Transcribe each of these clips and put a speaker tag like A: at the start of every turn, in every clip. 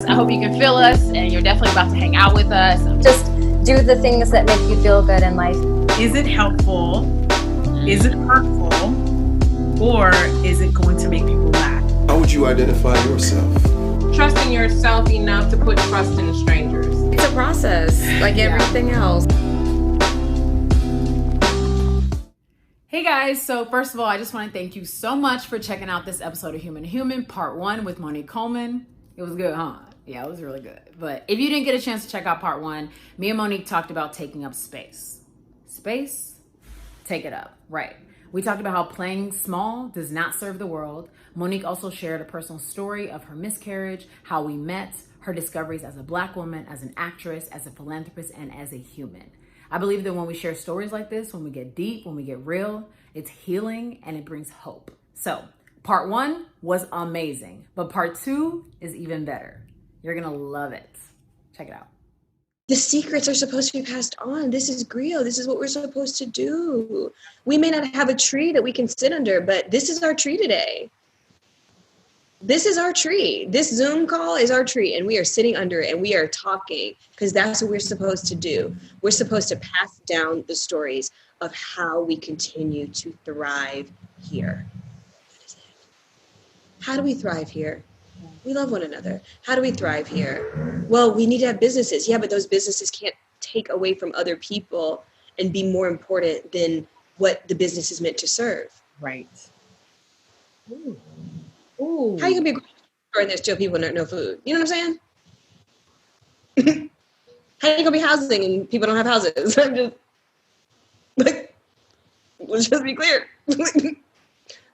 A: I hope you can feel us, and you're definitely about to hang out with us.
B: Just do the things that make you feel good in life.
C: Is it helpful? Is it hurtful? Or is it going to make people laugh?
D: How would you identify yourself?
E: Trusting yourself enough to put trust in strangers.
F: It's a process, like everything else.
A: Hey guys, so first of all, I just want to thank you so much for checking out this episode of Human to Human, part 1 with Monique Coleman. It was good, huh? Yeah, it was really good. But if you didn't get a chance to check out part 1, me and Monique talked about taking up space. Space? Take it up, right. We talked about how playing small does not serve the world. Monique also shared a personal story of her miscarriage, how we met, her discoveries as a Black woman, as an actress, as a philanthropist, and as a human. I believe that when we share stories like this, when we get deep, when we get real, it's healing and it brings hope. So part 1 was amazing, but part 2 is even better. You're gonna love it. Check it out.
G: The secrets are supposed to be passed on. This is griot. This is what we're supposed to do. We may not have a tree that we can sit under, but this is our tree today. This is our tree. This Zoom call is our tree, and we are sitting under it and we are talking because that's what we're supposed to do. We're supposed to pass down the stories of how we continue to thrive here. What is it? How do we thrive here? We love one another. How do we thrive here? Well, we need to have businesses. Yeah, but those businesses can't take away from other people and be more important than what the business is meant to serve.
A: Right.
G: Ooh. How are you gonna be a grocery store and there's still people and no food? You know what I'm saying? How are you gonna be housing and people don't have houses? I'm just like, let's just be clear.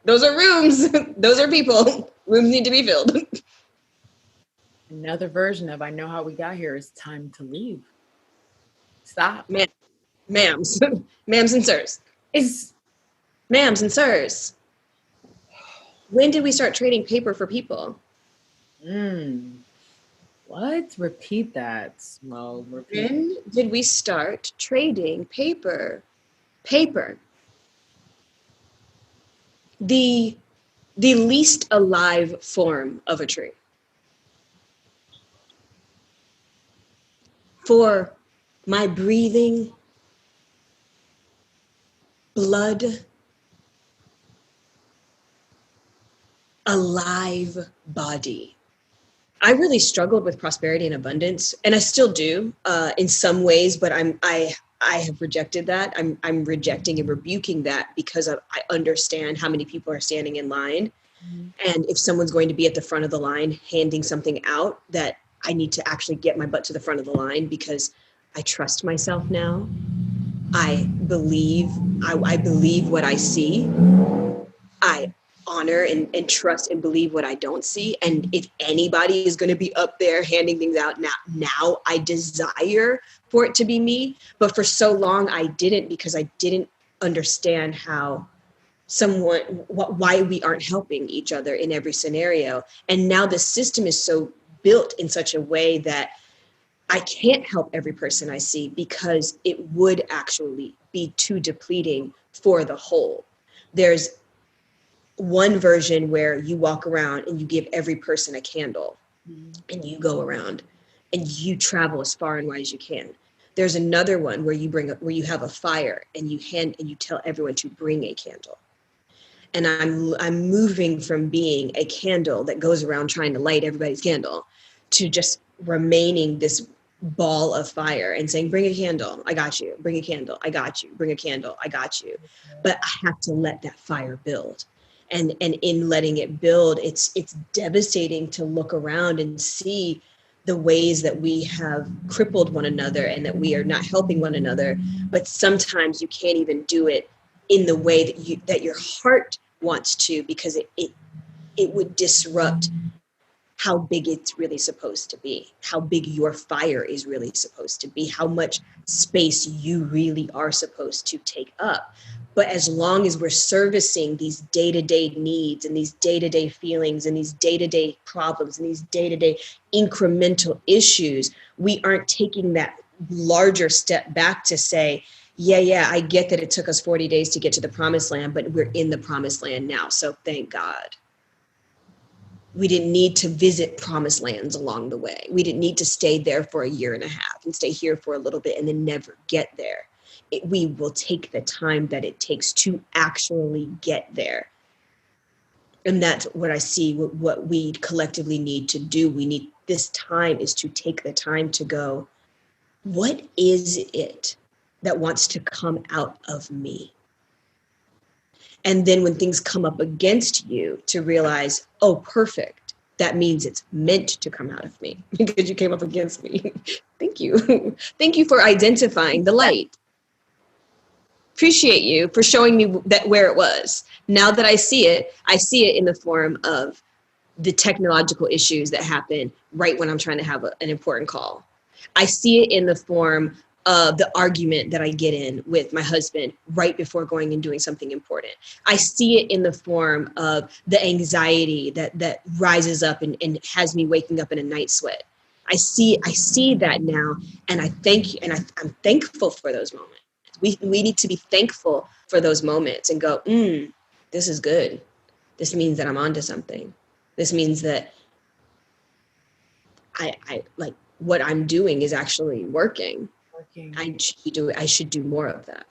G: Those are rooms. Those are people. Rooms need to be filled.
A: Another version of I know how we got here is time to leave. Stop.
G: Ma'ams. Ma'ams and sirs. Ma'ams and sirs. When did we start trading paper for people?
A: What? Repeat that. Well, repeat.
G: When did we start trading paper? Paper. The least alive form of a tree. For my breathing, blood, alive body. I really struggled with prosperity and abundance, and I still do in some ways, but I have rejected that. I'm rejecting and rebuking that because I understand how many people are standing in line. And if someone's going to be at the front of the line handing something out, that I need to actually get my butt to the front of the line because I trust myself now. I believe what I see. I honor and trust and believe what I don't see. And if anybody is going to be up there handing things out now I desire for it to be me. But for so long I didn't, because I didn't understand how why we aren't helping each other in every scenario. And now the system is so built in such a way that I can't help every person I see because it would actually be too depleting for the whole. There's one version where you walk around and you give every person a candle and you go around and you travel as far and wide as you can. There's another one where you have a fire and you tell everyone to bring a candle. And I'm moving from being a candle that goes around trying to light everybody's candle to just remaining this ball of fire and saying, bring a candle, I got you. Bring a candle, I got you. Bring a candle, I got you. But I have to let that fire build. And in letting it build, it's devastating to look around and see the ways that we have crippled one another and that we are not helping one another. But sometimes you can't even do it in the way that your heart wants to, because it would disrupt how big it's really supposed to be, how big your fire is really supposed to be, how much space you really are supposed to take up. But as long as we're servicing these day-to-day needs and these day-to-day feelings and these day-to-day problems and these day-to-day incremental issues, we aren't taking that larger step back to say, yeah, I get that it took us 40 days to get to the promised land, but we're in the promised land now. So thank God. We didn't need to visit promised lands along the way. We didn't need to stay there for a year and a half and stay here for a little bit and then never get there. We will take the time that it takes to actually get there. And that's what I see, what we collectively need to do. We need this time is to take the time to go, what is it that wants to come out of me? And then when things come up against you, to realize, oh, perfect. That means it's meant to come out of me because you came up against me. Thank you. Thank you for identifying the light. Appreciate you for showing me that where it was. Now that I see it in the form of the technological issues that happen right when I'm trying to have an important call. I see it in the form of the argument that I get in with my husband right before going and doing something important. I see it in the form of the anxiety that rises up and has me waking up in a night sweat. I see that now, and I thank you, and I'm thankful for those moments. We need to be thankful for those moments and go, this is good. This means that I'm onto something. This means that I like what I'm doing is actually working. I should do more of that.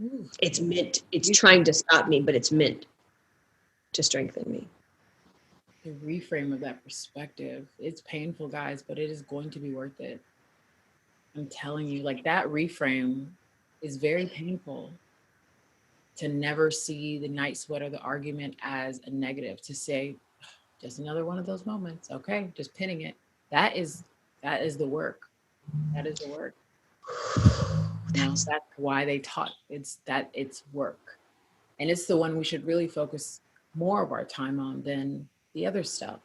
A: Ooh.
G: It's trying to stop me, but it's meant to strengthen me.
A: The reframe of that perspective, it's painful, guys, but it is going to be worth it. I'm telling you, like, that reframe is very painful. To never see the night sweat or the argument as a negative, to say, just another one of those moments. Okay, just pinning it. That is the work. That is the work. That's why they taught it's work. And it's the one we should really focus more of our time on than the other stuff.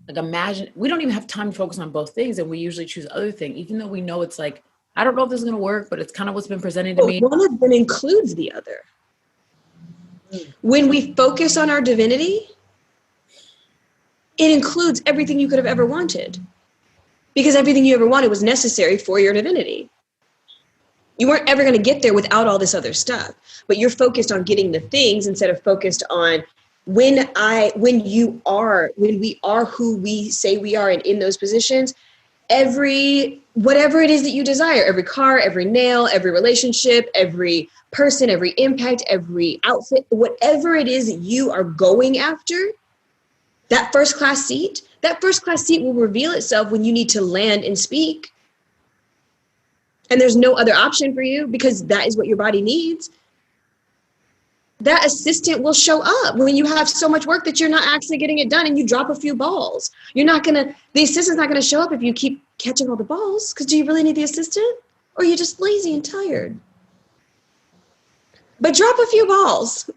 A: Like, imagine, we don't even have time to focus on both things, and we usually choose other thing, even though we know it's like, I don't know if this is going to work, but it's kind of what's been presented to me.
G: One of them includes the other. When we focus on our divinity, it includes everything you could have ever wanted, because everything you ever wanted was necessary for your divinity. You weren't ever going to get there without all this other stuff, but you're focused on getting the things instead of focused on when we are who we say we are and in those positions, whatever it is that you desire, every car, every nail, every relationship, every person, every impact, every outfit, whatever it is that you are going after, that first class seat will reveal itself when you need to land and speak. And there's no other option for you because that is what your body needs. That assistant will show up when you have so much work that you're not actually getting it done and you drop a few balls. The assistant's not going to show up if you keep catching all the balls, because do you really need the assistant? Or are you just lazy and tired? But drop a few balls.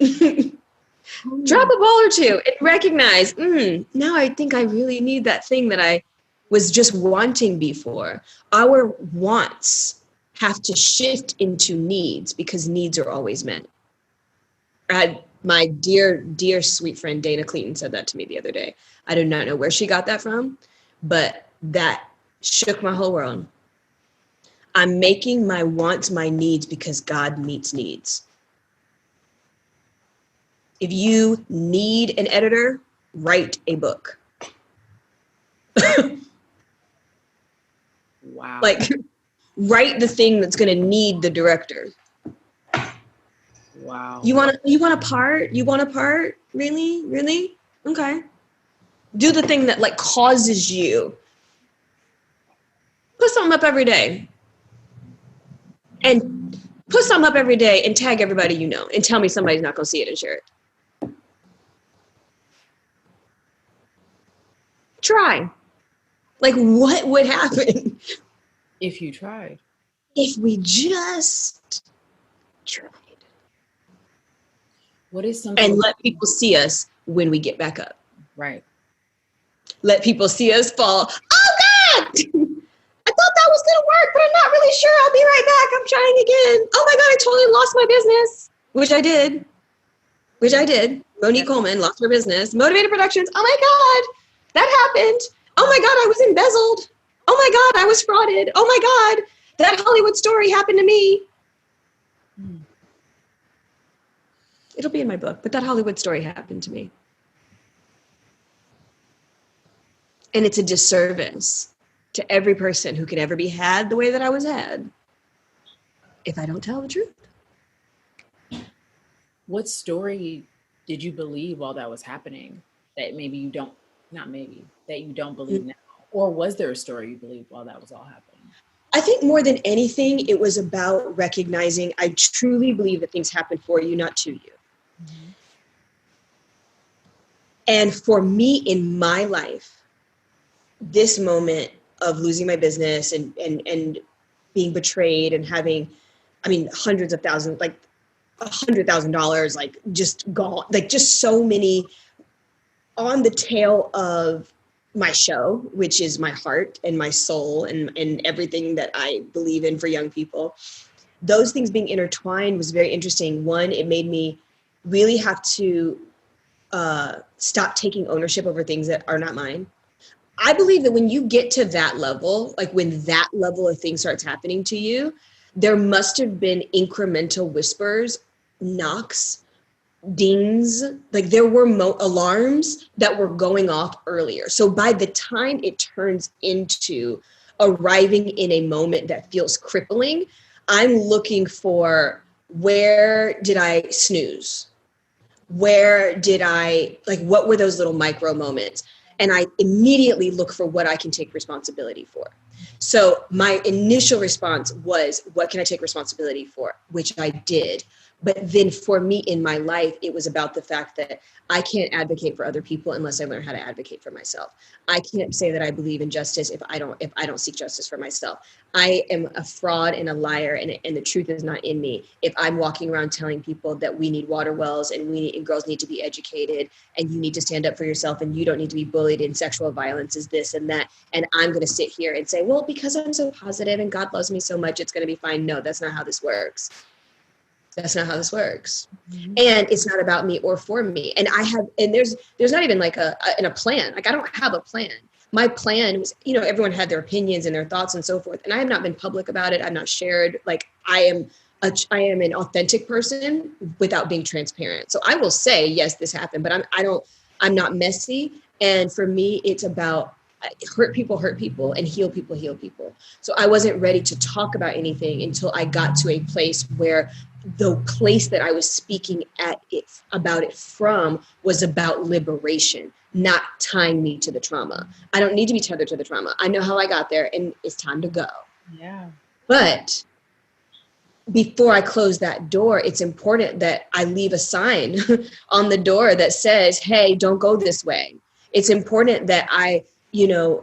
G: Drop a ball or two and recognize, now I think I really need that thing that I was just wanting before. Our wants have to shift into needs because needs are always met. My dear, dear sweet friend Dana Clayton said that to me the other day. I do not know where she got that from, but that shook my whole world. I'm making my wants my needs because God meets needs. If you need an editor, write a book.
A: Wow.
G: Like, write the thing that's going to need the director.
A: Wow.
G: You want a part? You want a part? Really? Really? Okay. Do the thing that like causes you. Put something up every day. And put something up every day and tag everybody you know and tell me somebody's not going to see it and share it. Try. Like, what would happen
A: if you tried?
G: If we just tried.
A: What is something?
G: And let people see us when we get back up.
A: Right.
G: Let people see us fall. Oh God! I thought that was gonna work, but I'm not really sure. I'll be right back. I'm trying again. Oh my God, I totally lost my business. Which I did. Monique Coleman lost her business. Motivated Productions. Oh my God, that happened. Oh my God, I was embezzled. Oh my God, I was frauded. Oh my God, that Hollywood story happened to me. It'll be in my book, but that Hollywood story happened to me. And it's a disservice to every person who could ever be had the way that I was had if I don't tell the truth.
A: What story did you believe while that was happening that maybe you don't, that you don't believe now? Or was there a story you believed while that was all happening?
G: I think more than anything, it was about recognizing I truly believe that things happen for you, not to you. Mm-hmm. And for me in my life, this moment of losing my business and being betrayed and having, hundreds of thousands, like $100,000, like just gone, like just so many on the tail of my show, which is my heart and my soul and everything that I believe in for young people. Those things being intertwined was very interesting. One, it made me really have to stop taking ownership over things that are not mine. I believe that when you get to that level, like when that level of things starts happening to you, there must have been incremental whispers, knocks, dings, like there were alarms that were going off earlier. So by the time it turns into arriving in a moment that feels crippling, I'm looking for, where did I snooze? Where did I, like, what were those little micro moments? And I immediately look for what I can take responsibility for. So my initial response was, what can I take responsibility for? Which I did. But then for me in my life, it was about the fact that I can't advocate for other people unless I learn how to advocate for myself. I can't say that I believe in justice if I don't seek justice for myself. I am a fraud and a liar, and the truth is not in me if I'm walking around telling people that we need water wells and girls need to be educated and you need to stand up for yourself and you don't need to be bullied and sexual violence is this and that. And I'm going to sit here and say, well, because I'm so positive and God loves me so much, it's going to be fine. No, that's not how this works. That's not how this works. Mm-hmm. And it's not about me or for me. And there's not even like a plan. Like I don't have a plan. My plan was, everyone had their opinions and their thoughts and so forth. And I have not been public about it. I've not shared. Like I am an authentic person without being transparent. So I will say, yes, this happened, but I'm not messy. And for me, it's about hurt people and heal people. So I wasn't ready to talk about anything until I got to a place where the place that I was speaking about it from was about liberation, not tying me to the trauma. I don't need to be tethered to the trauma. I know how I got there and it's time to go. Yeah. But before I close that door, it's important that I leave a sign on the door that says, hey, don't go this way. It's important that I,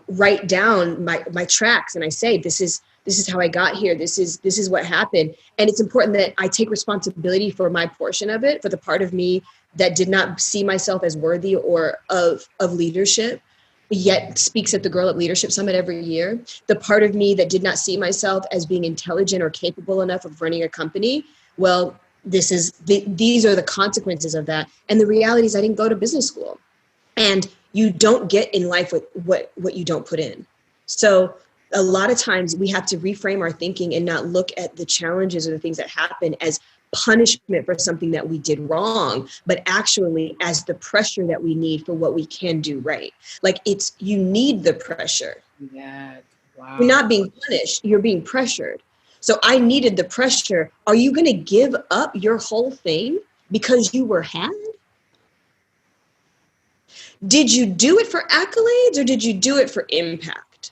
G: write down my tracks and I say, this is how I got here. This is what happened. And it's important that I take responsibility for my portion of it, for the part of me that did not see myself as worthy or of leadership, yet speaks at the Girl Up Leadership Summit every year. The part of me that did not see myself as being intelligent or capable enough of running a company. Well, these are the consequences of that. And the reality is I didn't go to business school. And you don't get in life with what you don't put in. So a lot of times we have to reframe our thinking and not look at the challenges or the things that happen as punishment for something that we did wrong, but actually as the pressure that we need for what we can do right. Like you need the pressure. Yeah. Wow. You're not being punished, you're being pressured. So I needed the pressure. Are you going to give up your whole thing because you were had? Did you do it for accolades or did you do it for impact?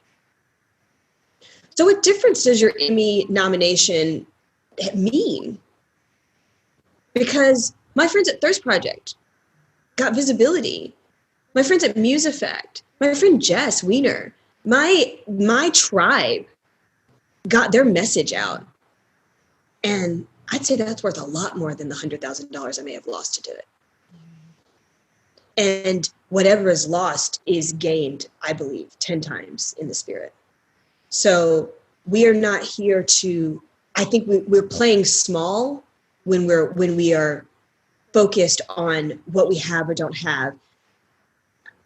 G: So what difference does your Emmy nomination mean? Because my friends at Thirst Project got visibility. My friends at Muse Effect, my friend Jess Wiener, my tribe got their message out. And I'd say that's worth a lot more than the $100,000 I may have lost to do it. And whatever is lost is gained, I believe, 10 times in the spirit. So we are not here to, I think we're playing small when we are focused on what we have or don't have.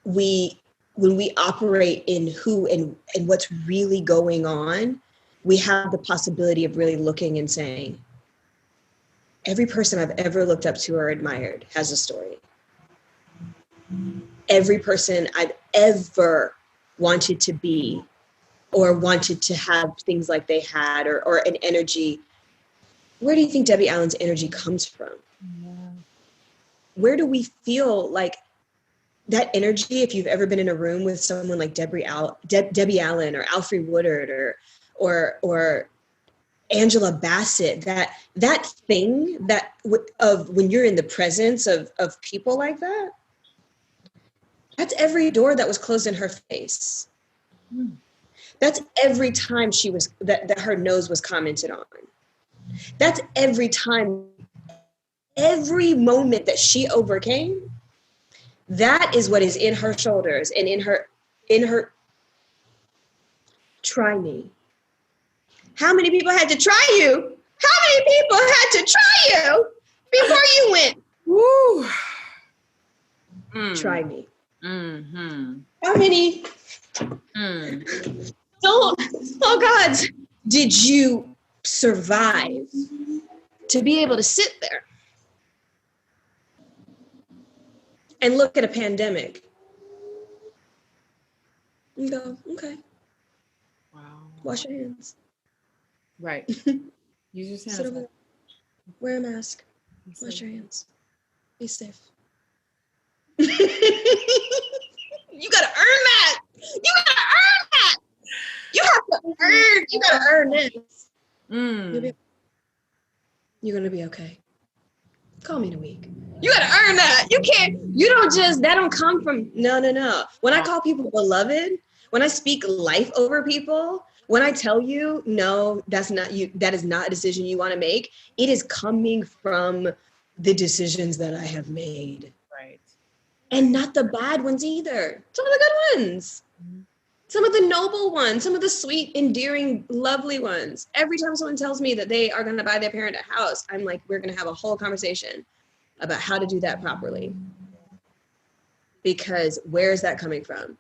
G: When we operate in who and what's really going on, we have the possibility of really looking and saying, every person I've ever looked up to or admired has a story. Every person I've ever wanted to be or wanted to have things like they had, or an energy. Where do you think Debbie Allen's energy comes from?
A: Yeah.
G: Where do we feel like that energy? If you've ever been in a room with someone like Debbie Allen or Alfre Woodard or Angela Bassett, that thing that of when you're in the presence of people like that, that's every door that was closed in her face. That's every time she was that her nose was commented on. That's every time, every moment that she overcame. That is what is in her shoulders and in her. Try me. How many people had to try you? How many people had to try you before you went? Woo. Try me.
A: Mm-hmm.
G: How many? God, did you survive to be able to sit there and look at a pandemic and go, okay,
A: Wow.
G: wash your hands.
A: Right. Use your
G: Sit over
A: sanitizer.
G: there. Wear a mask. Wash your hands. Be safe. You gotta earn that. You gotta earn that. You have to earn. You gotta earn this. You're gonna be okay. Call me in a week. You gotta earn that. You can't. You don't just. That don't come from. No. When I call people beloved, when I speak life over people, when I tell you, no, that's not you. That is not a decision you want to make. It is coming from the decisions that I have made.
A: Right.
G: And not the bad ones either. Some of the good ones. Some of the noble ones, some of the sweet, endearing, lovely ones. Every time someone tells me that they are going to buy their parent a house, I'm like, we're going to have a whole conversation about how to do that properly. Because where is that coming from?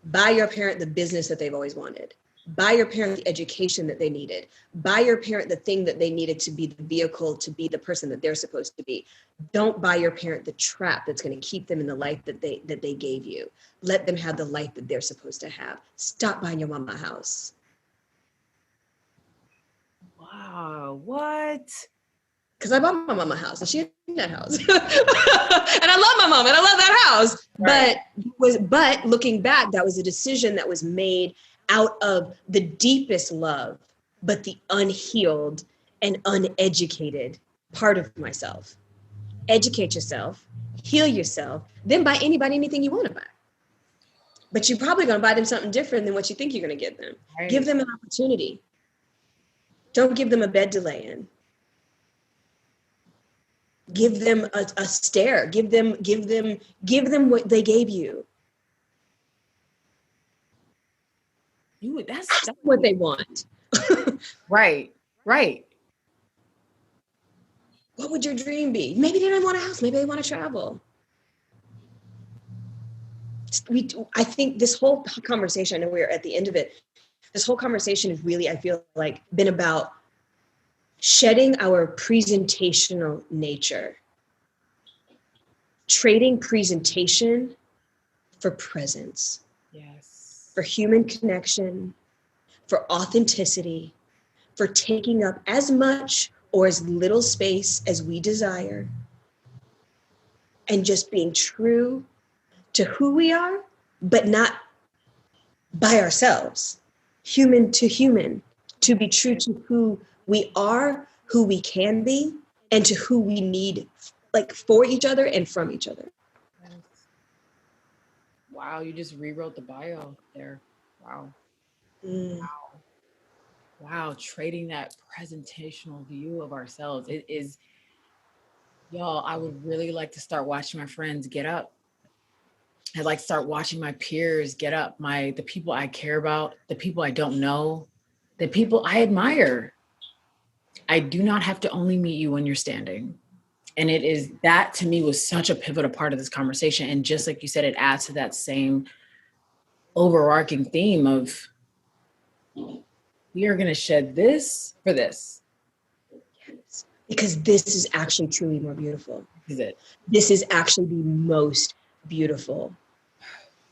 G: Buy your parent the business that they've always wanted. Buy your parent the education that they needed. Buy your parent the thing that they needed to be the vehicle, to be the person that they're supposed to be. Don't buy your parent the trap that's going to keep them in the life that they gave you. Let them have the life that they're supposed to have. Stop buying your mama a house.
A: Wow. What?
G: Because I bought my mama a house and she in that house. And I love my mom and I love that house. Right. But looking back, that was a decision that was made out of the deepest love, but the unhealed and uneducated part of myself. Educate yourself, heal yourself, then buy anybody anything you want to buy. But you're probably going to buy them something different than what you think you're going to give them. Right. Give them an opportunity. Don't give them a bed to lay in. Give them a stare. Give them what they gave you. That's what they want.
A: Right.
G: What would your dream be? Maybe they don't want a house. Maybe they want to travel. I think this whole conversation, I know we're at the end of it, this whole conversation is really, I feel like, been about shedding our presentational nature, trading presentation for presence.
A: Yes.
G: For human connection, for authenticity, for taking up as much or as little space as we desire, and just being true to who we are, but not by ourselves, human to human, to be true to who we are, who we can be, and to who we need, like, for each other and from each other.
A: Wow, you just rewrote the bio there. Wow. Wow, trading that presentational view of ourselves. It is, y'all, I would really like to start watching my friends get up. I'd like to start watching my peers get up, the people I care about, the people I don't know, the people I admire. I do not have to only meet you when you're standing. And it is, that to me was such a pivotal part of this conversation. And just like you said, it adds to that same overarching theme of, we are going to shed this for this.
G: Yes. Because this is actually truly more beautiful.
A: Is it?
G: This is actually the most beautiful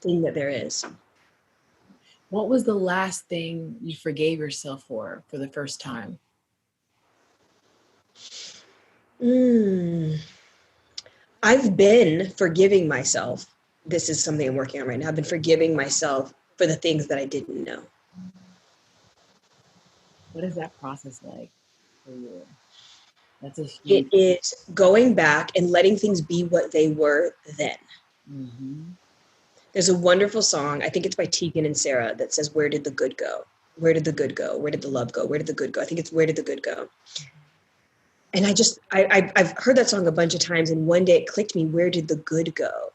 G: thing that there is.
A: What was the last thing you forgave yourself for the first time?
G: I've been forgiving myself. This is something I'm working on right now. I've been forgiving myself for the things that I didn't know.
A: What is that process like for you? That's a
G: It
A: huge.
G: is going back and letting things be what they were then.
A: Mm-hmm.
G: There's a wonderful song, I think it's by Tegan and Sarah, that says, "Where did the good go? Where did the good go? Where did the love go? Where did the good go?" I think it's "Where did the good go?" And I've heard that song a bunch of times, and one day it clicked me, where did the good go?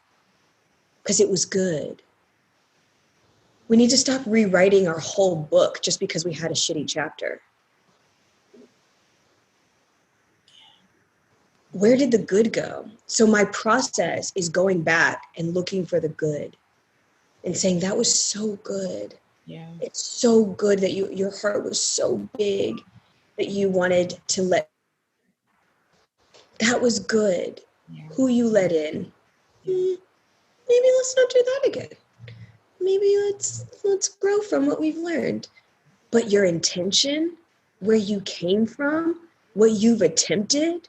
G: Because it was good. We need to stop rewriting our whole book just because we had a shitty chapter. Where did the good go? So my process is going back and looking for the good and saying, that was so good.
A: Yeah.
G: It's so good that your heart was so big that you wanted to let. That was good.
A: Yeah.
G: Who you let in. Maybe let's not do that again. Maybe let's grow from what we've learned. But your intention, where you came from, what you've attempted,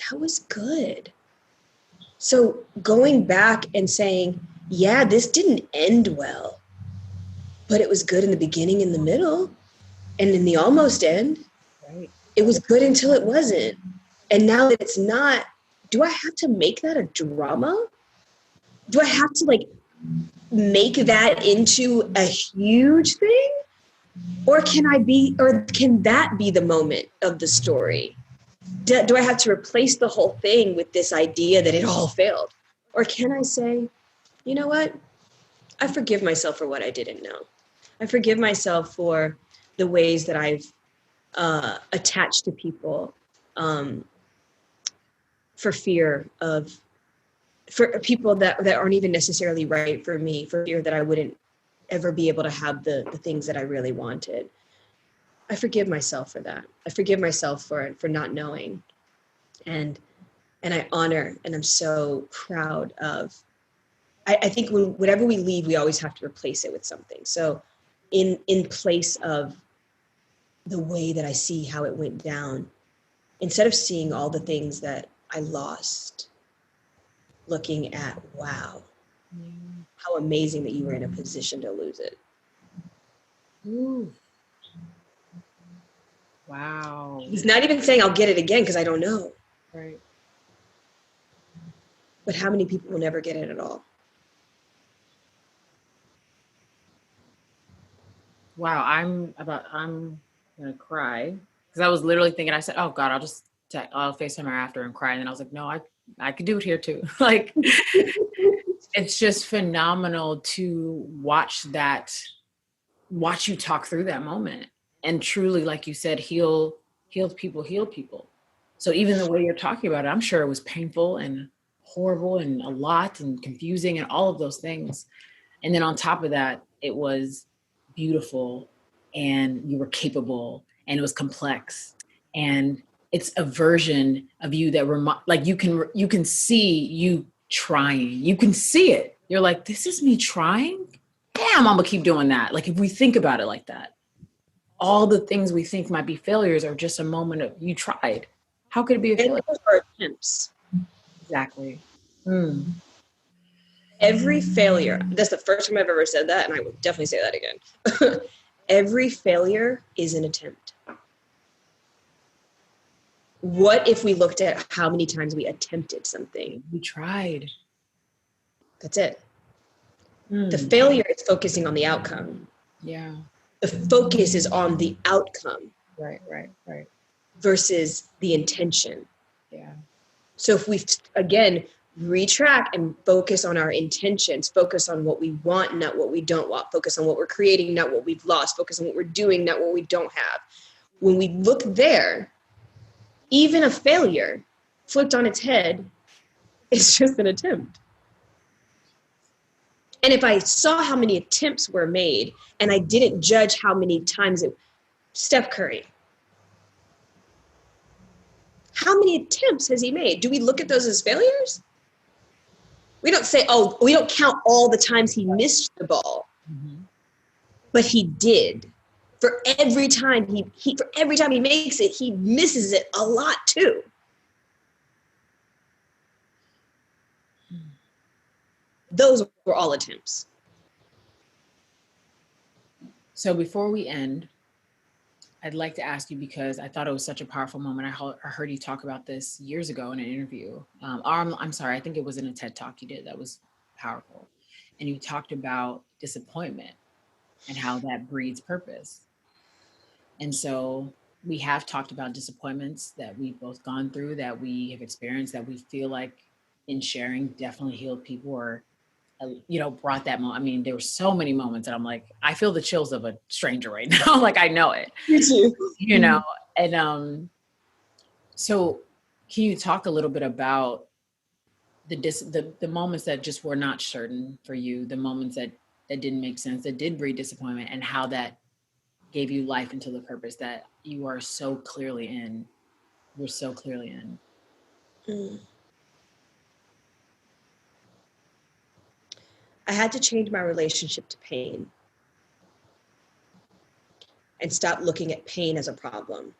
G: that was good. So going back and saying, yeah, this didn't end well, but it was good in the beginning, in the middle, and in the almost end.
A: Right.
G: It was good until it wasn't. And now that it's not, do I have to make that a drama? Do I have to make that into a huge thing? Or can that be the moment of the story? Do I have to replace the whole thing with this idea that it all failed? Or can I say, you know what? I forgive myself for what I didn't know. I forgive myself for the ways that I've attached to people for people that aren't even necessarily right for me, for fear that I wouldn't ever be able to have the things that I really wanted. I forgive myself for that. I forgive myself for not knowing. And I honor, and I'm so proud of, I think whenever we leave, we always have to replace it with something. So in place of the way that I see how it went down, instead of seeing all the things that I lost, looking at, wow, how amazing that you were in a position to lose it.
A: Ooh. Wow.
G: He's not even saying I'll get it again because I don't know.
A: Right.
G: But how many people will never get it at all?
A: Wow, I'm gonna cry because I was literally thinking. I said, "Oh God, I'll FaceTime her after and cry." And then I was like, "No, I could do it here too." Like, it's just phenomenal to watch you talk through that moment, and truly, like you said, heal people. So even the way you're talking about it, I'm sure it was painful and horrible and a lot and confusing and all of those things. And then on top of that, it was beautiful and you were capable and it was complex. And it's a version of you that you can see you trying. You can see it. You're like, this is me trying? Damn, I'm gonna keep doing that. Like if we think about it like that, all the things we think might be failures are just a moment of you tried. How could it be a failure?
G: And those are attempts.
A: Exactly.
G: Every failure, that's the first time I've ever said that, and I will definitely say that again. Every failure is an attempt. What if we looked at how many times we attempted something?
A: We tried.
G: That's it. The failure is focusing on the outcome.
A: Yeah.
G: The focus is on the outcome.
A: Right.
G: Versus the intention.
A: Yeah.
G: So if we, again, retrack and focus on our intentions, focus on what we want, not what we don't want, focus on what we're creating, not what we've lost, focus on what we're doing, not what we don't have. When we look there, even a failure flipped on its head is just an attempt. And if I saw how many attempts were made and I didn't judge how many times Steph Curry, how many attempts has he made? Do we look at those as failures? We don't say, we don't count all the times he missed the ball. but he did. For every time he makes it, he misses it a lot too. Those were all attempts.
A: So before we end, I'd like to ask you, because I thought it was such a powerful moment. I heard you talk about this years ago in an interview. I'm sorry, I think it was in a TED Talk you did that was powerful. And you talked about disappointment and how that breeds purpose. And so we have talked about disappointments that we've both gone through, that we have experienced, that we feel like in sharing definitely healed people, or brought that moment. I mean, there were so many moments that I'm like, I feel the chills of a stranger right now. Like, I know it.
G: Me too.
A: And so can you talk a little bit about the moments that just were not certain for you, the moments that didn't make sense, that did breed disappointment, and how that gave you life into the purpose that you are so clearly in. You're so clearly in.
G: I had to change my relationship to pain and stop looking at pain as a problem.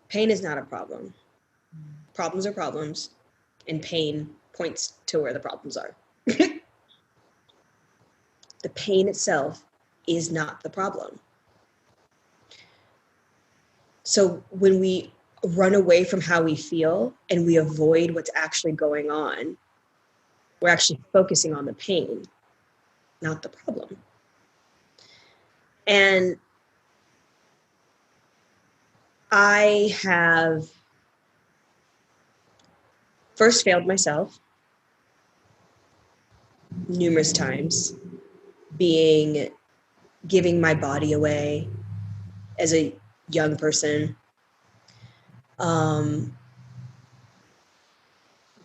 G: Pain is not a problem. Problems are problems, and pain points to where the problems are. The pain itself is not the problem. So when we run away from how we feel and we avoid what's actually going on, we're actually focusing on the pain, not the problem. And I have first failed myself numerous times, giving my body away as a young person,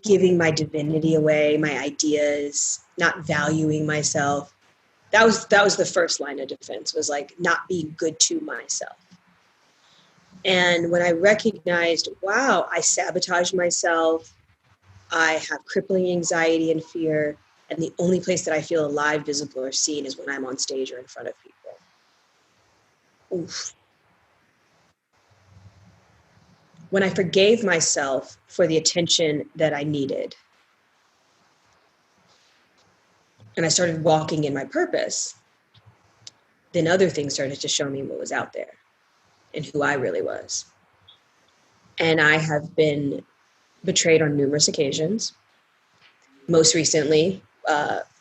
G: giving my divinity away, my ideas, not valuing myself. That was the first line of defense, was like not being good to myself. And when I recognized, wow, I sabotage myself, I have crippling anxiety and fear, and the only place that I feel alive, visible, or seen is when I'm on stage or in front of people. Oof. When I forgave myself for the attention that I needed, and I started walking in my purpose, then other things started to show me what was out there and who I really was. And I have been betrayed on numerous occasions, most recently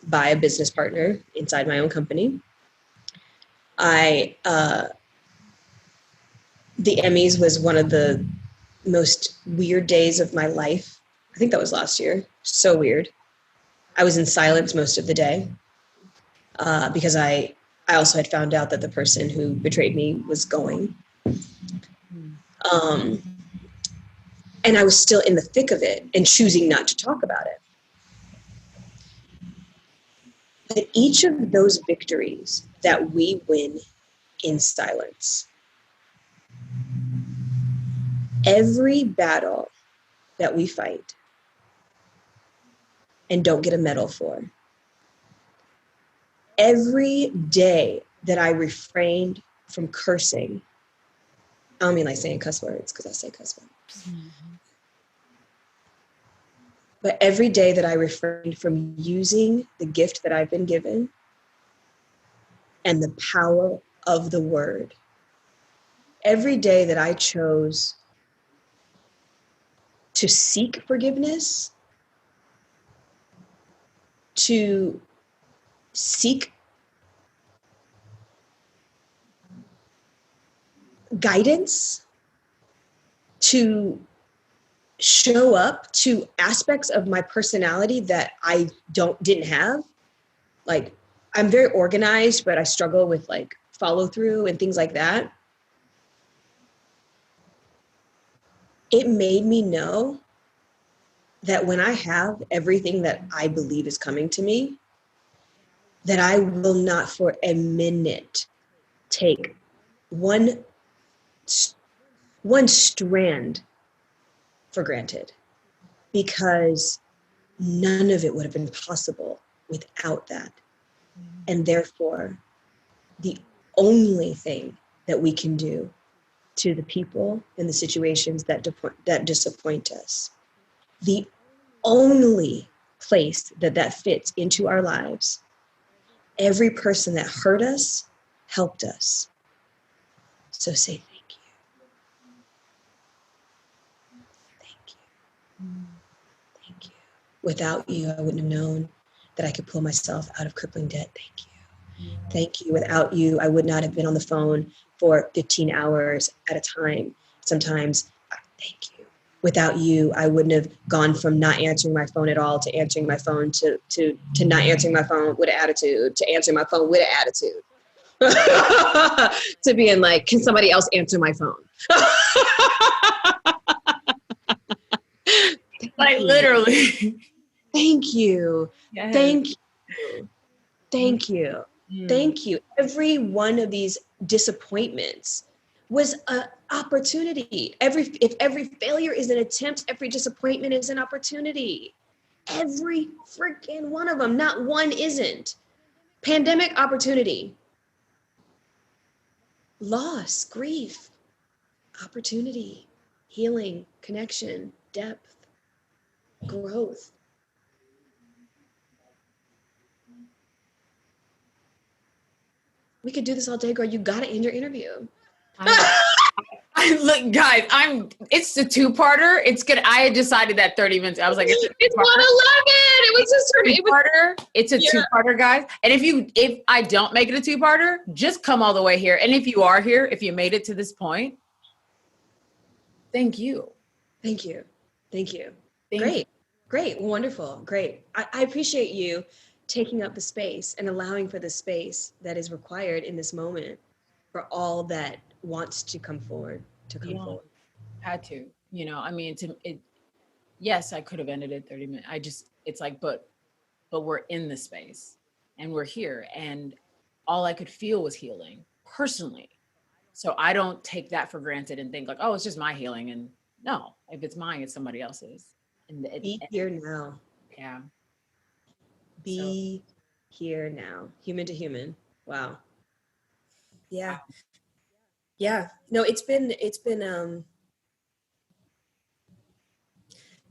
G: by a business partner inside my own company. The Emmys was one of the most weird days of my life. I think that was last year. So weird. I was in silence most of the day because I also had found out that the person who betrayed me was going. And I was still in the thick of it and choosing not to talk about it. But each of those victories that we win in silence, every battle that we fight and don't get a medal for, every day that I refrained from cursing, I don't mean like saying cuss words, because I say cuss words. Mm-hmm. But every day that I refrained from using the gift that I've been given and the power of the word, every day that I chose to seek forgiveness, to seek guidance, to show up to aspects of my personality that I didn't have. Like, I'm very organized, but I struggle with like follow through and things like that. It made me know that when I have everything that I believe is coming to me, that I will not for a minute take one strand for granted, because none of it would have been possible without that. And therefore, the only thing that we can do to the people and the situations that disappoint us, the only place that fits into our lives, every person that hurt us helped us. So say thank you. Thank you. Thank you. Without you, I wouldn't have known that I could pull myself out of crippling debt. Thank you. Thank you. Without you, I would not have been on the phone for 15 hours at a time. Sometimes, thank you. Without you, I wouldn't have gone from not answering my phone at all to answering my phone to not answering my phone with an attitude, to answering my phone with an attitude. To being like, can somebody else answer my phone?
A: Like literally.
G: Thank you.
A: Yes.
G: Thank you. Thank you. Thank you. Every one of these disappointments was an opportunity. If every failure is an attempt, every disappointment is an opportunity. Every freaking one of them. Not one isn't. Pandemic, opportunity. Loss, grief, opportunity, healing, connection, depth, growth. We could do this all day, girl. You got to end your interview.
A: Look, guys, it's the two-parter. It's good. I had decided that 30 minutes. I was like, it's
G: 111. It was just
A: two-parter. It's a two-parter, guys. And if I don't make it a two-parter, just come all the way here. And if you are here, if you made it to this point, thank you.
G: Thank you. Thank you.
A: Thank you.
G: Great. Wonderful. Great. I appreciate you taking up the space and allowing for the space that is required in this moment for all that wants to come forward, forward.
A: Had to, I mean, yes, I could have ended it 30 minutes. It's like, but we're in the space and we're here, and all I could feel was healing personally. So I don't take that for granted and think like, oh, it's just my healing. And no, if it's mine, it's somebody else's. And
G: be here now.
A: Yeah.
G: Be here now. Human to human. Wow. Yeah. Wow. Yeah. No, it's been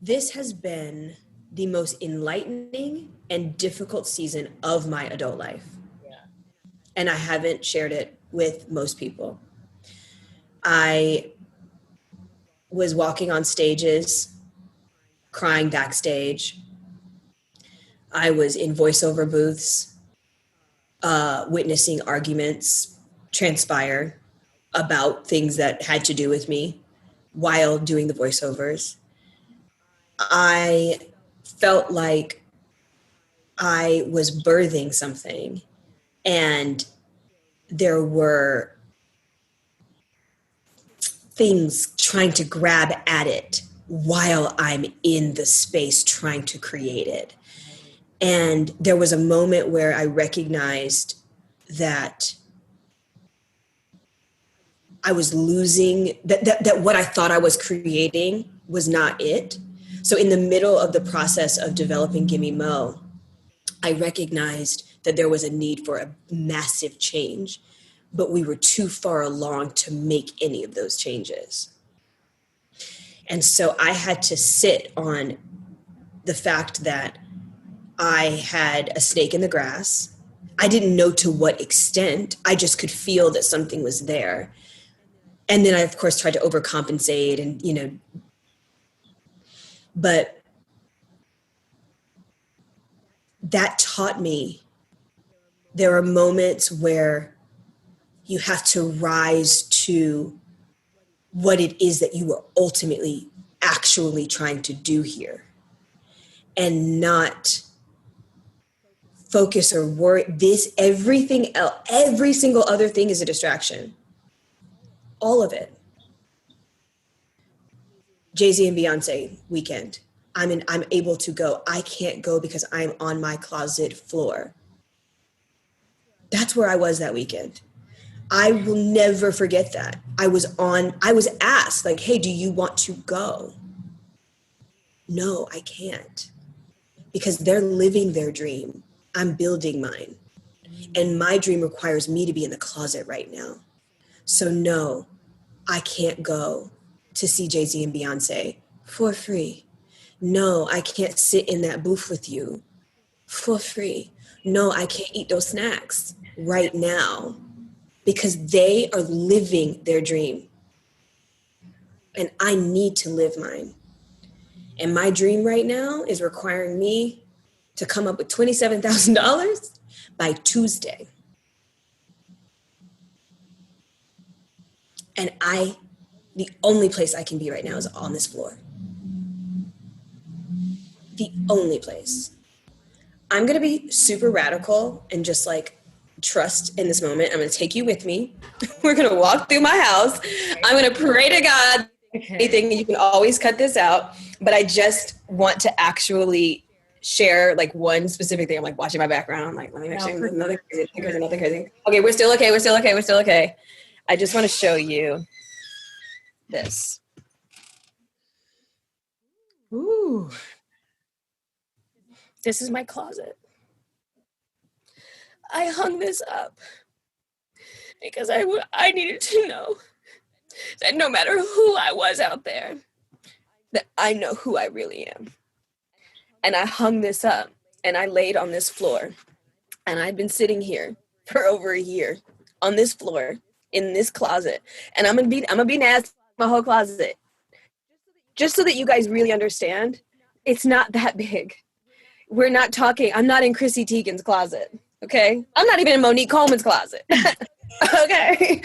G: this has been the most enlightening and difficult season of my adult life. Yeah. And I haven't shared it with most people. I was walking on stages, crying backstage. I was in voiceover booths, witnessing arguments transpire about things that had to do with me while doing the voiceovers. I felt like I was birthing something, and there were things trying to grab at it while I'm in the space trying to create it. And there was a moment where I recognized that I was losing, that what I thought I was creating was not it. So in the middle of the process of developing Gimme Mo, I recognized that there was a need for a massive change, but we were too far along to make any of those changes. And so I had to sit on the fact that I had a snake in the grass. I didn't know to what extent. I just could feel that something was there. And then I, of course, tried to overcompensate and, but that taught me there are moments where you have to rise to what it is that you are ultimately actually trying to do here, and not focus or worry. Everything else, every single other thing is a distraction. All of it. Jay-Z and Beyonce weekend. I'm able to go. I can't go because I'm on my closet floor. That's where I was that weekend. I will never forget that. I was asked like, hey, do you want to go? No, I can't. Because they're living their dream. I'm building mine. And my dream requires me to be in the closet right now. So no, I can't go to see Jay-Z and Beyonce for free. No, I can't sit in that booth with you for free. No, I can't eat those snacks right now because they are living their dream. And I need to live mine. And my dream right now is requiring me to come up with $27,000 by Tuesday. And the only place I can be right now is on this floor. The only place. I'm going to be super radical and just like trust in this moment. I'm going to take you with me. We're going to walk through my house. I'm going to pray to God. Anything, you can always cut this out. But I just want to actually share like one specific thing. I'm like watching my background. I'm like, let me make sure nothing crazy. Okay, we're still okay. I just want to show you this. Ooh. This is my closet. I hung this up because I needed to know that no matter who I was out there, that I know who I really am. And I hung this up and I laid on this floor. And I've been sitting here for over a year on this floor in this closet. And I'm gonna be nasty my whole closet. Just so that you guys really understand, it's not that big. We're not talking, I'm not in Chrissy Teigen's closet, okay? I'm not even in Monique Coleman's closet, okay?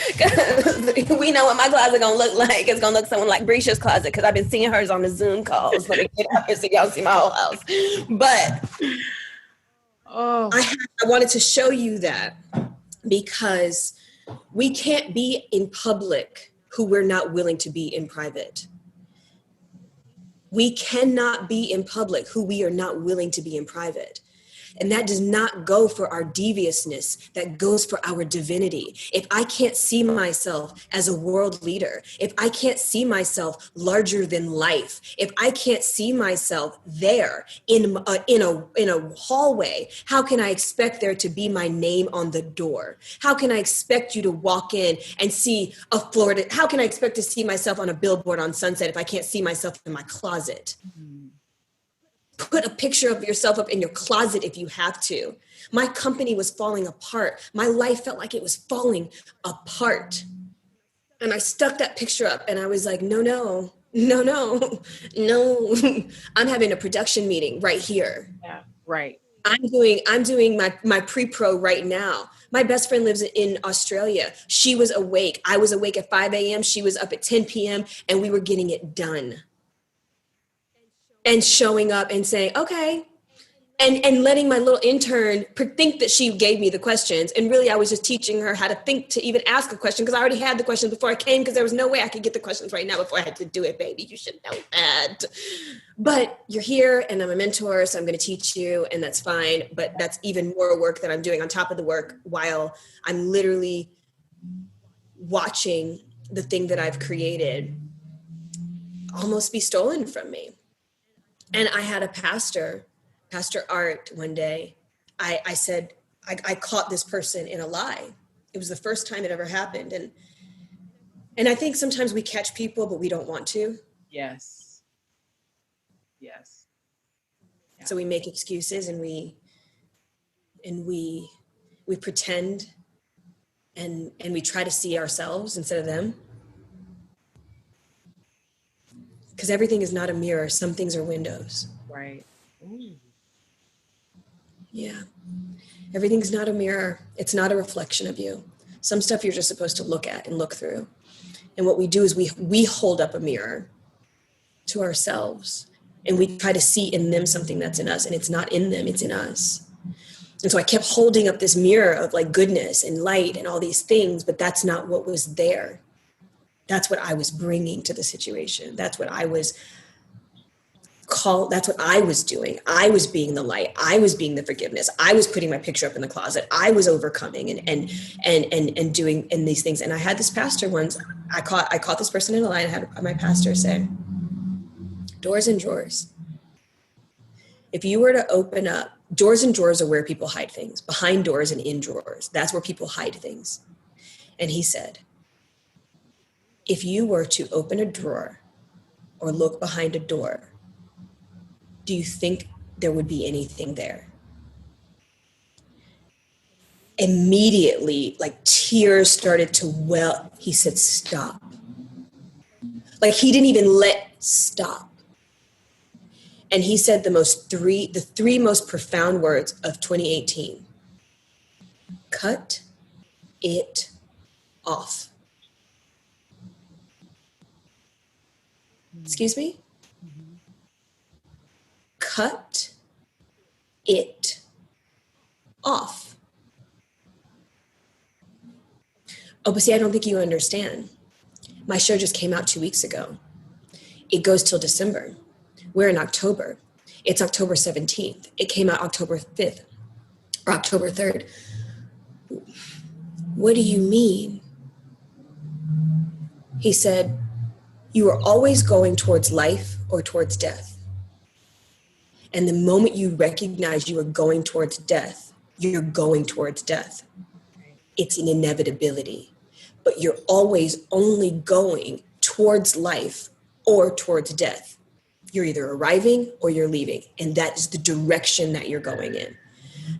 G: We know what my closet gonna look like. It's gonna look something like Brisha's closet because I've been seeing hers on the Zoom calls. Let me get out here so y'all see my whole house. But I wanted to show you that because we can't be in public who we're not willing to be in private. We cannot be in public who we are not willing to be in private. And that does not go for our deviousness, that goes for our divinity. If I can't see myself as a world leader, if I can't see myself larger than life, if I can't see myself there in a hallway, how can I expect there to be my name on the door? How can I expect you to walk in and see a Florida? How can I expect to see myself on a billboard on Sunset if I can't see myself in my closet? Put a picture of yourself up in your closet if you have to. My company was falling apart. My life felt like it was falling apart. And I stuck that picture up and I was like, no. I'm having a production meeting right here.
C: Yeah, right.
G: I'm doing my pre-pro right now. My best friend lives in Australia. She was awake. I was awake at 5 a.m. She was up at 10 p.m. and we were getting it done. And showing up and saying, okay, and letting my little intern think that she gave me the questions. And really, I was just teaching her how to think to even ask a question because I already had the questions before I came because there was no way I could get the questions right now before I had to do it, baby. You should know that. But you're here and I'm a mentor, so I'm going to teach you and that's fine. But that's even more work that I'm doing on top of the work while I'm literally watching the thing that I've created almost be stolen from me. And I had a Pastor Art one day. I said, I caught this person in a lie. It was the first time it ever happened. And I think sometimes we catch people, but we don't want to.
C: Yes. Yeah.
G: So we make excuses and we pretend and we try to see ourselves instead of them. Because everything is not a mirror. Some things are windows.
C: Right. Ooh.
G: Yeah. Everything's not a mirror. It's not a reflection of you. Some stuff you're just supposed to look at and look through. And what we do is we hold up a mirror to ourselves and we try to see in them something that's in us, and it's not in them, it's in us. And so I kept holding up this mirror of like goodness and light and all these things, but that's not what was there. That's what I was bringing to the situation. That's what I was that's what I was doing. I was being the light. I was being the forgiveness. I was putting my picture up in the closet. I was overcoming and doing in these things. And I had this pastor once, I caught this person in a lie. I had my pastor say, doors and drawers. If you were to open up Doors and drawers are where people hide things. Behind doors and in drawers, that's where people hide things. And he said, if you were to open a drawer or look behind a door, do you think there would be anything there? Immediately, like tears started to well. He said, stop. Like he didn't even let stop. And he said the three most profound words of 2018. Cut it off. Excuse me? Cut it off. Oh, but see, I don't think you understand. My show just came out 2 weeks ago. It goes till December. We're in October. It's October 17th. It came out October 5th or October 3rd. What do you mean? He said, you are always going towards life or towards death. And the moment you recognize you are going towards death, you're going towards death. It's an inevitability. But you're always only going towards life or towards death. You're either arriving or you're leaving. And that is the direction that you're going in.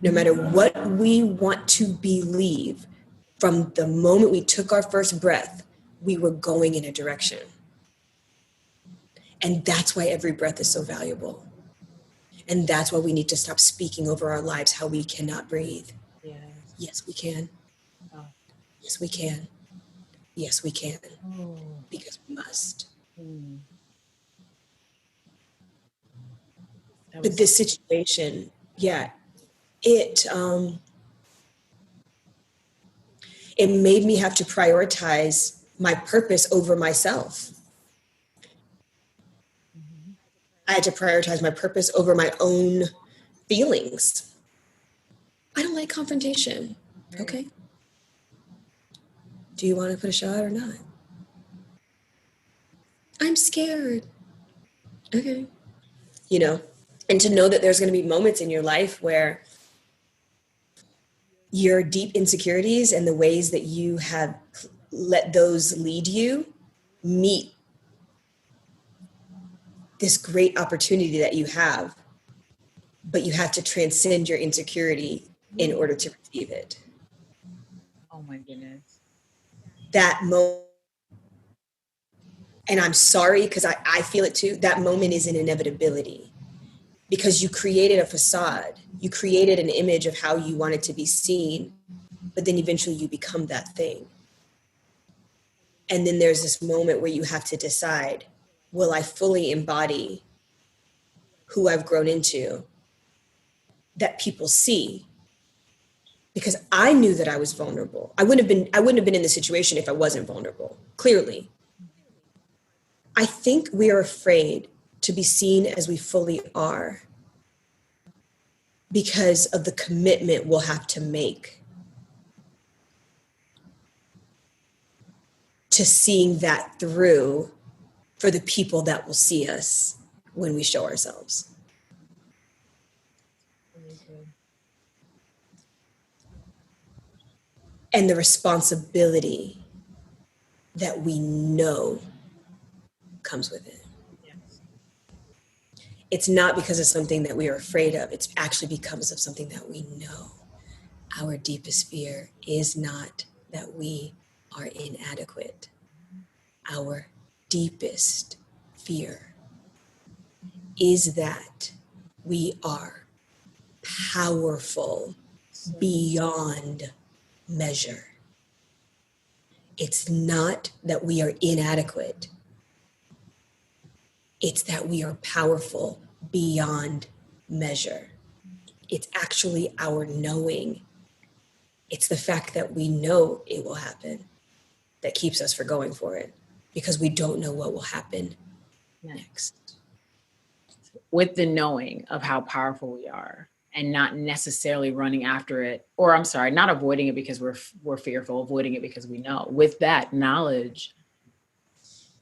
G: No matter what we want to believe, from the moment we took our first breath, we were going in a direction. And that's why every breath is so valuable. And that's why we need to stop speaking over our lives how we cannot breathe.
E: Yes.
G: Yes, we can.
E: Oh.
G: Yes, we can. Yes, we can.
E: Oh.
G: Because we must. But this situation, yeah, it made me have to prioritize my purpose over myself. I had to prioritize my purpose over my own feelings. I don't like confrontation. Okay. Do you want to put a shot or not? I'm scared. Okay. You know, and to know that there's going to be moments in your life where your deep insecurities and the ways that you have let those lead you meet this great opportunity that you have, but you have to transcend your insecurity in order to receive it.
E: Oh my goodness.
G: That moment, and I'm sorry because I feel it too, that moment is an inevitability because you created a facade. You created an image of how you wanted to be seen, but then eventually you become that thing. And then there's this moment where you have to decide, will I fully embody who I've grown into that people see? Because I knew that I was vulnerable. I wouldn't have been in this situation if I wasn't vulnerable, clearly. I think we are afraid to be seen as we fully are because of the commitment we'll have to make to seeing that through for the people that will see us when we show ourselves. And the responsibility that we know comes with it.
E: Yes.
G: It's not because of something that we are afraid of. It's actually because of something that we know. Our deepest fear is not that we are inadequate. Our deepest fear is that we are powerful beyond measure. It's not that we are inadequate. It's that we are powerful beyond measure. It's actually our knowing. It's the fact that we know it will happen that keeps us from going for it, because we don't know what will happen next.
A: With the knowing of how powerful we are and not necessarily running after it, or I'm sorry, not avoiding it because we're fearful, avoiding it because we know. With that knowledge,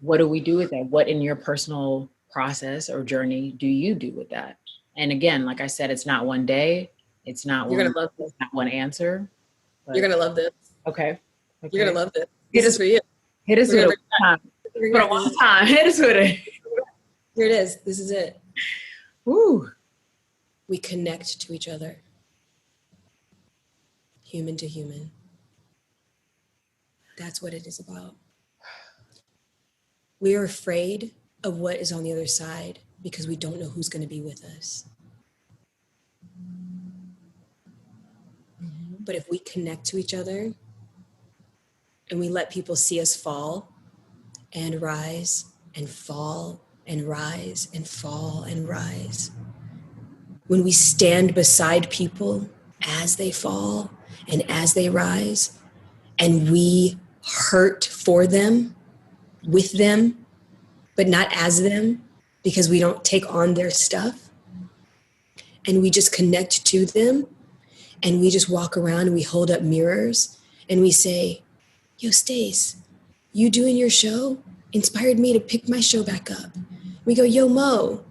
A: what do we do with that? What in your personal process or journey do you do with that? And again, like I said, it's not one day. It's not
G: You're going to love this.
A: not one answer. But,
G: You're going to love this.
A: Okay.
G: You're going to love this. This is for you.
A: Hit us with it. For a long time. Hit us with it.
G: Here it is. This is it.
A: Woo.
G: We connect to each other. Human to human. That's what it is about. We are afraid of what is on the other side because we don't know who's going to be with us. But if we connect to each other and we let people see us fall and rise and fall and rise and fall and rise, when we stand beside people as they fall and as they rise, and we hurt for them, with them, but not as them, because we don't take on their stuff, and we just connect to them, and we just walk around and we hold up mirrors and we say, yo, Stace, you doing your show inspired me to pick my show back up. We go, yo, Mo,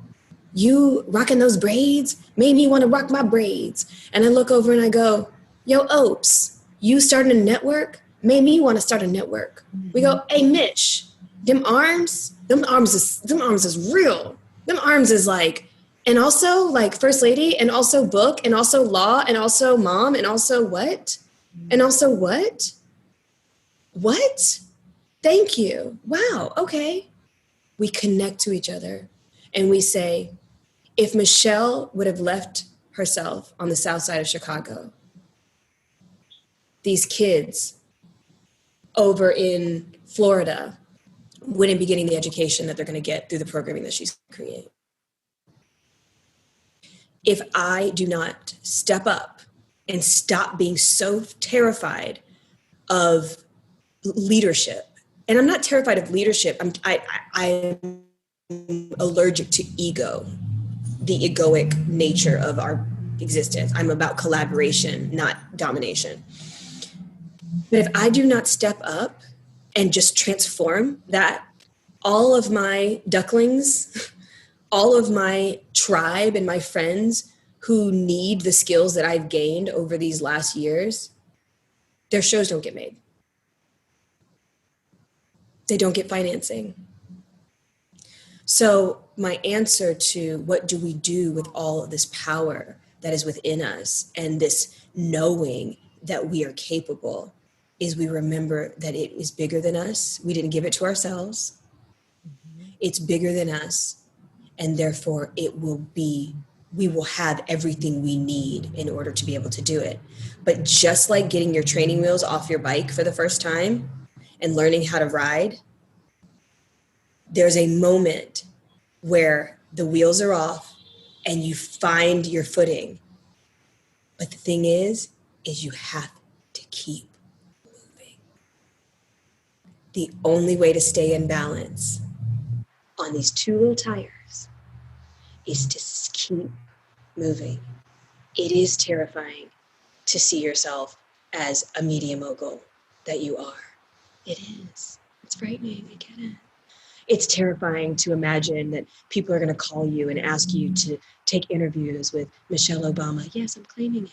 G: you rocking those braids made me want to rock my braids. And I look over and I go, yo, Opes, you starting a network made me want to start a network. We go, hey, Mitch, them arms is real. Them arms is like, and also like first lady, and also book, and also law, and also mom, and also what? And also what? What? Thank you. Wow, okay. We connect to each other and we say, if Michelle would have left herself on the south side of Chicago, these kids over in Florida wouldn't be getting the education that they're going to get through the programming that she's creating. If I do not step up and stop being so terrified of leadership, and I'm not terrified of leadership, I'm allergic to ego, the egoic nature of our existence. I'm about collaboration, not domination. But if I do not step up and just transform that, all of my ducklings, all of my tribe and my friends who need the skills that I've gained over these last years, their shows don't get made. They don't get financing. So my answer to what do we do with all of this power that is within us and this knowing that we are capable is we remember that it is bigger than us. We didn't give it to ourselves. It's bigger than us. And therefore we will have everything we need in order to be able to do it. But just like getting your training wheels off your bike for the first time and learning how to ride, there's a moment where the wheels are off and you find your footing. But the thing is you have to keep moving. The only way to stay in balance on these two little tires is to keep moving. It is terrifying to see yourself as a media mogul that you are. It is. It's frightening. I get it. It's terrifying to imagine that people are going to call you and ask you to take interviews with Michelle Obama. Yes, I'm claiming it.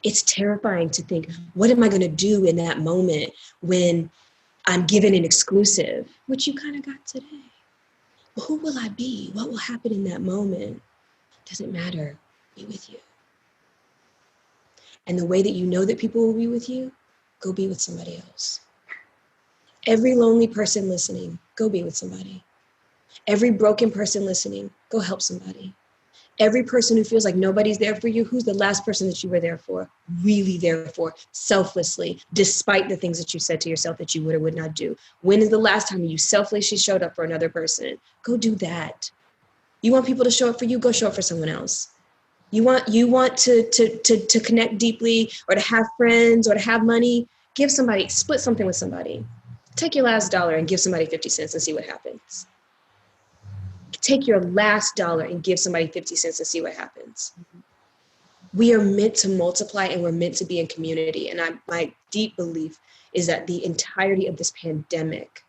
G: It's terrifying to think, what am I going to do in that moment when I'm given an exclusive, which you kind of got today? Well, who will I be? What will happen in that moment? Doesn't matter. Be with you. And the way that you know that people will be with you, go be with somebody else. Every lonely person listening, go be with somebody. Every broken person listening, go help somebody. Every person who feels like nobody's there for you, who's the last person that you were there for, really there for, selflessly, despite the things that you said to yourself that you would or would not do? When is the last time you selflessly showed up for another person? Go do that. You want people to show up for you, go show up for someone else. You want to connect deeply or to have friends or to have money, give somebody, split something with somebody. Take your last dollar and give somebody 50 cents and see what happens. Take your last dollar and give somebody 50 cents and see what happens. We are meant to multiply and we're meant to be in community. And my deep belief is that the entirety of this pandemic,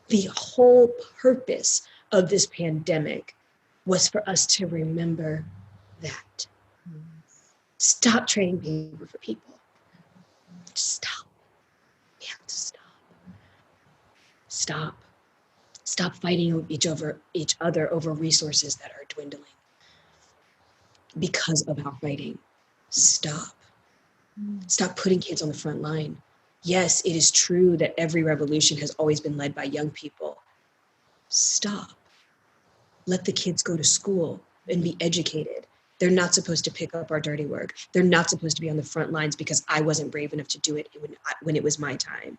G: the whole purpose of this pandemic was for us to remember that. Stop trading paper for people. Just stop. We have to stop. Stop. Stop fighting each other over resources that are dwindling because of our fighting. Stop. Stop putting kids on the front line. Yes, it is true that every revolution has always been led by young people. Stop. Let the kids go to school and be educated. They're not supposed to pick up our dirty work. They're not supposed to be on the front lines because I wasn't brave enough to do it when it was my time.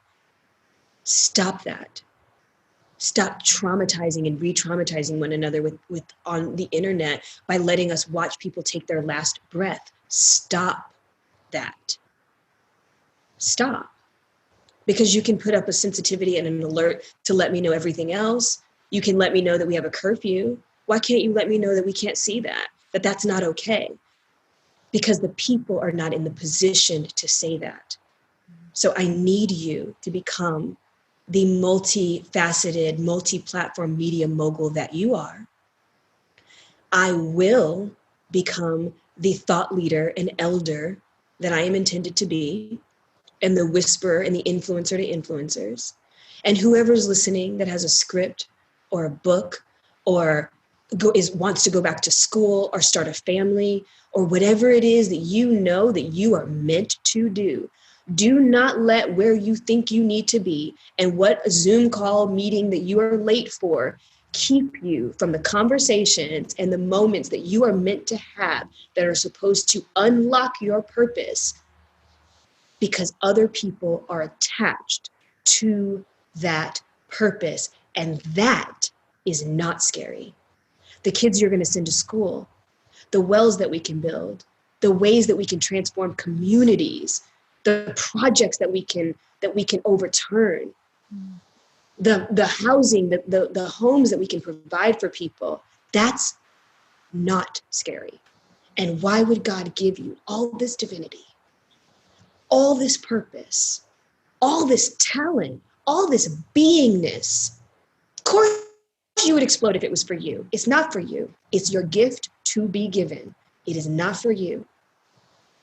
G: Stop that. Stop traumatizing and re-traumatizing one another with on the internet by letting us watch people take their last breath. Stop that. Stop. Because you can put up a sensitivity and an alert to let me know everything else. You can let me know that we have a curfew. Why can't you let me know that we can't see that that's not okay? Because the people are not in the position to say that. So I need you to become the multifaceted, multi-platform media mogul that you are. I will become the thought leader and elder that I am intended to be, and the whisperer and the influencer to influencers. And whoever's listening that has a script or a book or wants to go back to school or start a family or whatever it is that you know that you are meant to do, do not let where you think you need to be and what Zoom call meeting that you are late for keep you from the conversations and the moments that you are meant to have that are supposed to unlock your purpose, because other people are attached to that purpose. And that is not scary. The kids you're going to send to school, the wells that we can build, the ways that we can transform communities, the projects that we can overturn, the housing, the homes that we can provide for people, that's not scary. And why would God give you all this divinity, all this purpose, all this talent, all this beingness? Of course you would explode if it was for you. It's not for you. It's your gift to be given. It is not for you.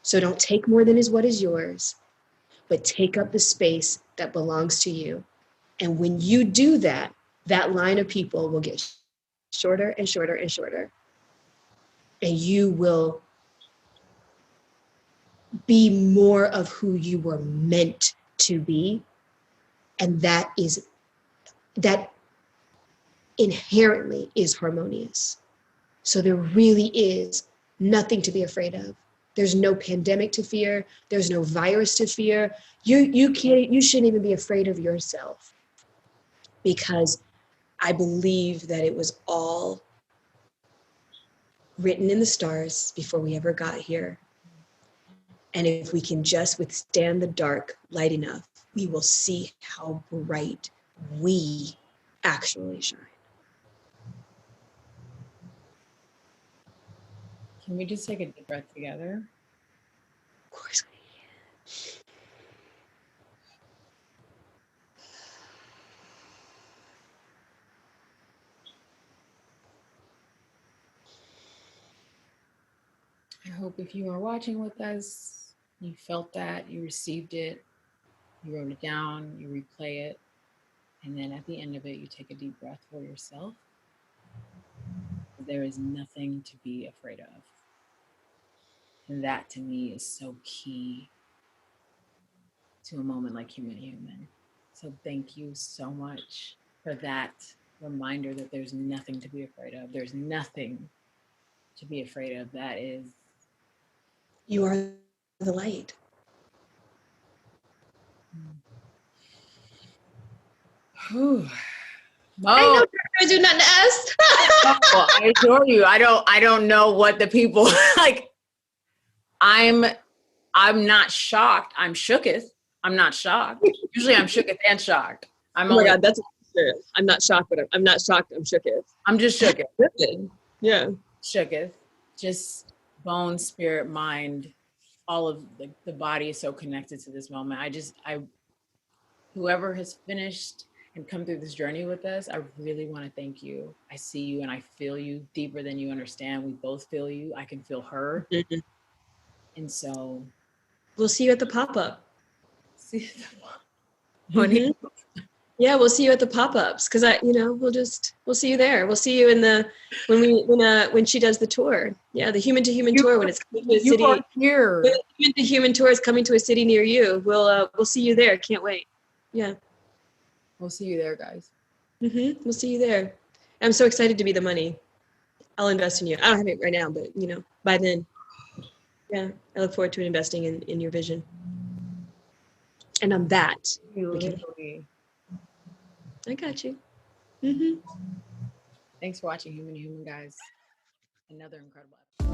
G: So don't take more than is what is yours, but take up the space that belongs to you. And when you do that, that line of people will get shorter and shorter and shorter. And you will be more of who you were meant to be. And that inherently is harmonious. So there really is nothing to be afraid of. There's no pandemic to fear. There's no virus to fear. You shouldn't even be afraid of yourself, because I believe that it was all written in the stars before we ever got here. And if we can just withstand the dark light enough, we will see how bright we actually shine.
A: Can we just take a deep breath together?
G: Of course we
A: I hope if you are watching with us, you felt that, you received it, you wrote it down, you replay it, and then at the end of it, you take a deep breath for yourself. There is nothing to be afraid of. And that to me is so key to a moment like Human to Human. So thank you so much for that reminder that there's nothing to be afraid of. There's nothing to be afraid of. That is.
G: You are the light.
A: Whew.
G: I know I do nothing to us.
A: Well, I adore you. I don't know what the people like. I'm not shocked. I'm shooketh. I'm not shocked. Usually I'm shooketh and shocked.
G: Oh my God, that's serious. I'm not shocked, but I'm not shocked. I'm shooketh.
A: I'm just shooketh.
G: Yeah.
A: Shooketh. Just bone, spirit, mind, all of the body is so connected to this moment. Whoever has finished and come through this journey with us, I really want to thank you. I see you and I feel you deeper than you understand. We both feel you. I can feel her.
G: Mhm.
A: And so
G: We'll see you at the pop-up.
A: see
G: Mhm. Yeah, we'll see you at the pop-ups because we'll see you there. We'll see you in the when she does the tour. Yeah, the human to human tour when it's coming to a city.
A: are here.
G: When the human to human tour is coming to a city near you. We'll see you there. Can't wait. Yeah.
A: We'll see you there, guys.
G: We'll see you there. I'm so excited to be the money. I'll invest in you. I don't have it right now, but by then, yeah, I look forward to investing in your vision. And on that,
A: Literally.
G: I got you.
A: Thanks for watching Human to Human, guys. Another incredible episode.